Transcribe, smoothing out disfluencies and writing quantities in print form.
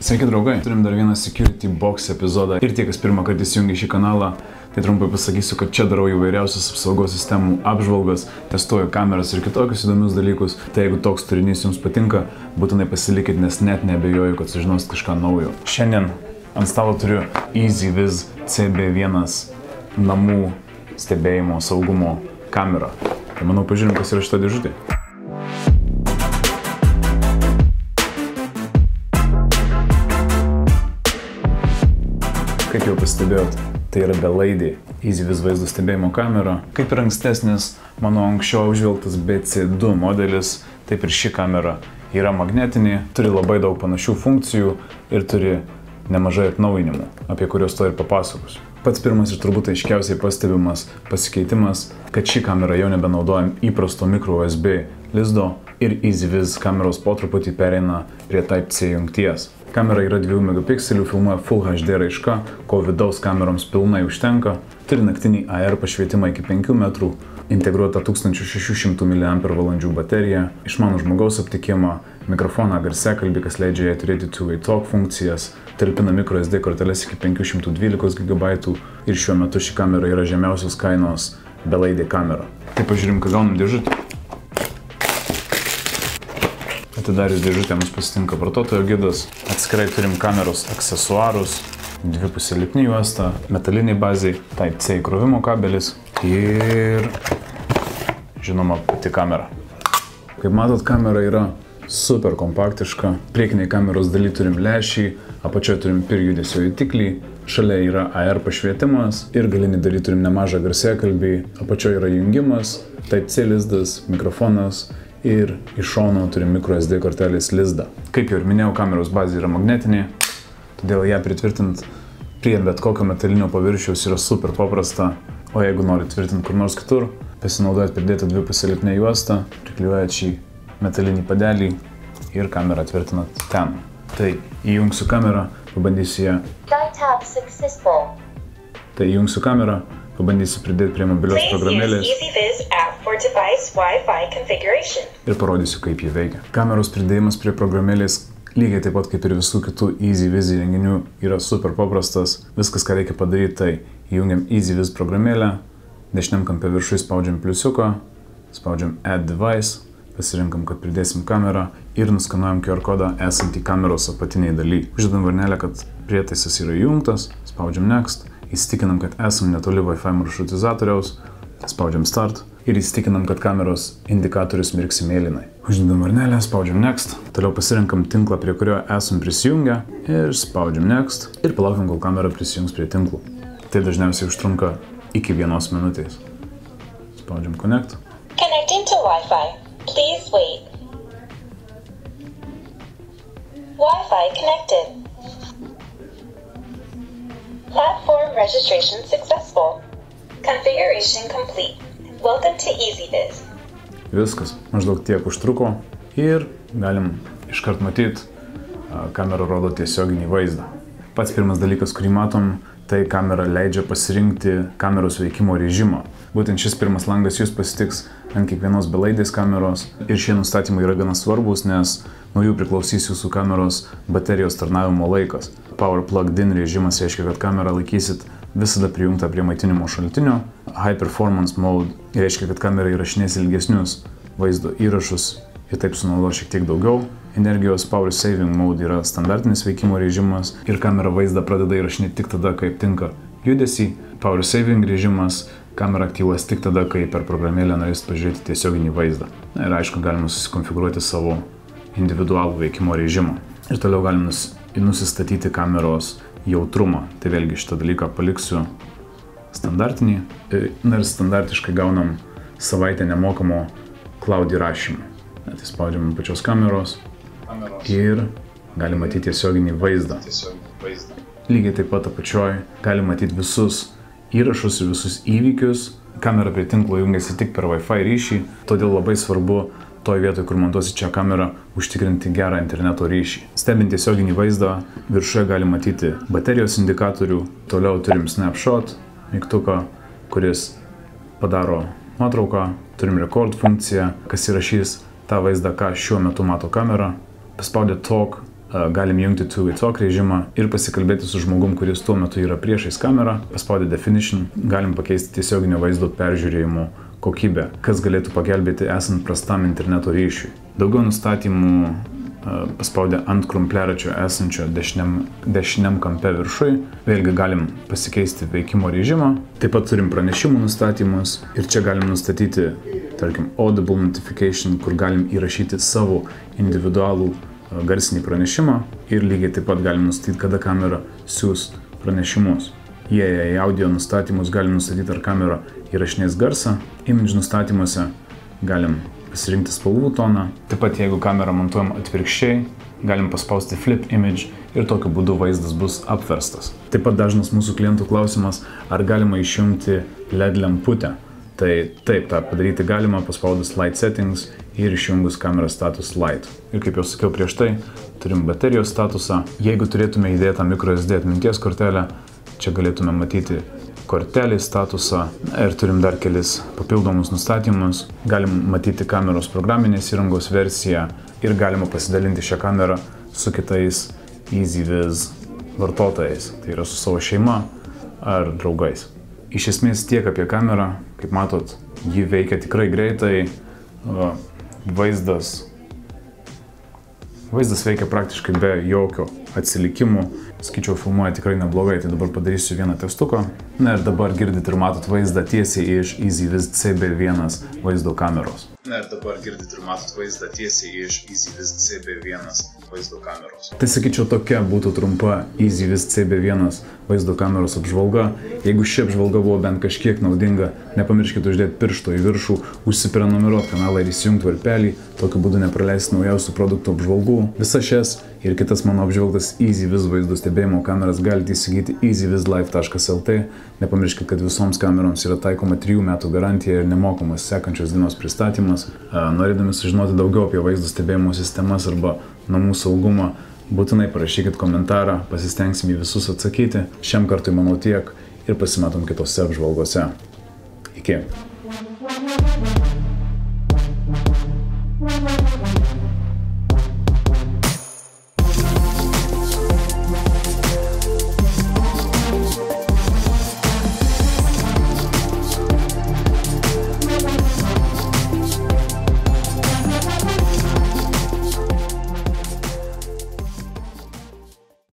Sveiki draugai, turim dar vieną Security Box epizodą ir tie, kas pirmą kartą įsijungia šį kanalą, tai trumpai pasakysiu, kad čia darau įvairiausius apsaugos sistemų apžvalgas, testuoju kameras ir kitokius įdomius dalykus. Tai jeigu toks turinys jums patinka, būtinai pasilikit, nes net neabejoju, kad sužinosit kažką naujo. Šiandien ant stalo turiu EasyViz CB1 namų stebėjimo saugumo kamerą. Tai manau, pažiūrim, kas yra šita dėžutė. Kaip jau pastebėjot, tai yra belaidė EasyViz vaizdo stebėjimo kamera. Kaip ir ankstesnis mano anksčiau apžvelgtas BC2 modelis, taip ir ši kamera yra magnetinė, turi labai daug panašių funkcijų ir turi nemažai atnaujinimų, apie kuriuos to ir papasakosiu. Pats pirmas ir turbūt aiškiausiai pastebimas pasikeitimas, kad ši kamera jau nebenaudojam įprasto micro USB lizdo ir EasyViz kameros po truputį pereina prie Type-C jungties. Kamera yra 2 megapikselių, filmuoja Full HD raiška, ko vidaus kameroms pilnai užtenka, turi naktinį AR pašvietimą iki 5 metrų, integruota 1600 mAh baterija, išmanų žmogaus aptikimą, mikrofoną garsiakalbį, kas leidžia jai turėti two-way talk funkcijas, talpina microSD korteles iki 512 GB ir šiuo metu ši kamera yra žemiausios kainos belaidė kamera. Tai pažiūrim, ką gaunam dėžutę. Atidarius dėžutę mums pasitinka vartotojo gidas. Atskirai turim kameros aksesuarus, dvipusė lipni juosta, metaliniai baziai, Type-C įkrovimo kabelis ir, žinoma, pati kamera. Kaip matot, kamera yra super kompaktiška. Priekiniai kameros daly turim lęšį, apačioje turim PIR judesio jutiklį, šalia yra AR pašvietimas ir galinį daly turim nemažą garsiakalbį, apačioje yra jungimas, Type-C lizdas, mikrofonas ir iš šono turim microSD kortelės lizdą. Kaip jau ir minėjau, kameros bazė yra magnetinė, todėl ją pritvirtinti prie bet kokio metalinio paviršiaus yra super paprasta, o jeigu norit tvirtinti kur nors kitur, pasinaudojat pridėtą dvipusę lipnią juostą, priklijuojat šį metalinį padelį ir kamerą tvirtinat ten. Tai įjungsiu kamerą, pabandysiu ją. Tai įjungsiu kamerą, pabandysiu pridėti prie mobilios programėlės ir parodysiu, kaip jį veikia. Kameros pridėjimas prie programėlės, lygiai taip pat kaip ir visų kitų EasyViz įrenginių, yra super paprastas. Viskas, ką reikia padaryti, tai įjungiam EasyViz programėlę, dešiniam kampe viršui spaudžiam pliusiuką, spaudžiam Add Device, pasirinkam, kad pridėsim kamerą ir nuskanuojam QR kodą esantį kameros apatiniai daly. Uždedam varnelę, kad prietaisas yra įjungtas, spaudžiam Next, įsitikinam, kad esam netoli Wi-Fi maršrutizatoriaus, spaudžiam Start ir įsitikinam, kad kameros indikatorius mirksi mėlynai. Uždedam varnelę, spaudžiam Next, toliau pasirinkam tinklą, prie kurio esam prisijungę ir spaudžiam Next ir palaukiam, kol kamera prisijungs prie tinklų. Tai dažniausiai užtrunka iki 1 minutės. Spaudžiam Connect. Connecting to Wi-Fi. Please wait. Wi-Fi connected. Platform registration successful. Configuration complete. Welcome to EasyViz. Viskas, maždaug tiek užtruko ir galim iškart matyti, kamera rodo tiesioginį vaizdą. Pats pirmas dalykas, kurį matom, tai kamera leidžia pasirinkti kameros veikimo režimą. Būtent šis pirmas langas jūs pasitiks ant kiekvienos belaidės kameros ir šie nustatymai yra gana svarbus, nes nuo jų priklausys jūsų kameros baterijos tarnavimo laikas. Power Plugged In režimas reiškia, kad kamerą laikysit visada prijungta prie maitinimo šaltinio. High Performance Mode reiškia, kad kamera įrašinės ilgesnius vaizdo įrašus ir taip sunaudos šiek tiek daugiau energijos. Power Saving Mode yra standartinis veikimo režimas ir kamera vaizdą pradeda įrašinėti tik tada, kai tinka judesį. Power Saving režimas kamera aktyvuos tik tada, kai per programėlę norėsit pažiūrėti tiesioginį vaizdą. Na ir aišku, galima susikonfigūruoti savo individualų veikimo režimą. Ir toliau galim nusistatyti kameros jautrumą. Tai vėlgi šitą dalyką paliksiu standartinį. Na ir standartiškai gaunam savaitę nemokamo cloud įrašymą. Tai spaudžiam ant pačios kameros ir galim matyti tiesioginį vaizdą. Lygiai taip pat apačioj galim matyti visus įrašus ir visus įvykius. Kamera prie tinklo jungiasi tik per Wi-Fi ryšį, todėl labai svarbu toj vietoje, kur montuosi čia kamerą, užtikrinti gerą interneto ryšį. Stebint tiesioginį vaizdą, viršuje gali matyti baterijos indikatorių, toliau turim snapshot mygtuką, kuris padaro nuotrauką, turim record funkciją, kas įrašys tą vaizdą, ką šiuo metu mato kamera. Paspaudę Talk galim jungti two-way talk režimą ir pasikalbėti su žmogum, kuris tuo metu yra priešais kamerą. Paspaudę definition galim pakeisti tiesioginio vaizdo peržiūrėjimo kokybę, kas galėtų pagelbėti esant prastam interneto ryšiui. Daugiau nustatymų paspaudę ant krumpliaračio esančio dešiniam kampe viršui. Vėlgi galim pasikeisti veikimo režimą. Taip pat turim pranešimų nustatymus ir čia galim nustatyti, tarkim, audible notification, kur galim įrašyti savo individualų garsinį pranešimą ir lygiai taip pat galim nustatyti, kada kamera siūs pranešimus. Į audio nustatymus galim nustatyti, ar kamera įrašinės garsą. Image nustatymuose galim pasirinkti spalvų toną. Taip pat, jeigu kamerą montuojam atvirkščiai, galim paspausti flip image ir tokiu būdu vaizdas bus apverstas. Taip pat dažnas mūsų klientų klausimas, ar galima išjungti LED lemputę. Tai taip, tą padaryti galima paspaudus light settings ir išjungus kameros status light. Ir kaip jau sakiau prieš tai, turim baterijos statusą. Jeigu turėtume įdėtą microSD atminties kortelę, čia galėtume matyti kortelį statusą ir turim dar kelis papildomus nustatymus. Galim matyti kameros programinės įrangos versiją ir galima pasidalinti šią kamerą su kitais EasyViz vartotojais, tai yra su savo šeima ar draugais. Iš esmės tiek apie kamerą, kaip matot, ji veikia tikrai greitai, vaizdas veikia praktiškai be jokio atsilikimų. Skaičiau, filmuoja tikrai neblogai, tai dabar padarysiu vieną testuką. Na ir dabar girdit ir matot vaizdą tiesiai iš EasyViz CB1 vaizdo kameros. Tai sakyčiau, tokia būtų trumpa EasyViz CB1 vaizdo kameros apžvalga. Jeigu ši apžvalga buvo bent kažkiek naudinga, nepamirškite uždėti piršto į viršų, užsiprenumeruoti kanalą ir įsijungti varpelį, tokiu būdu nepraleisti naujausių produktų apžvalgų. Visas šias ir kitas mano apžvelgtas EasyViz vaizdo stebėjimo kameras galite įsigyti easyvizlive.lt. Nepamirškite, kad visoms kameroms yra taikoma 3 metų garantija ir nemokamas sekančios dienos pristatymas. Norėdami sužinoti daugiau apie vaizdo stebėjimo sistemas arba namų saugumą, būtinai parašykit komentarą, pasistengsim į visus atsakyti. Šiam kartui manau tiek ir pasimatom kitose apžvalgose. Iki.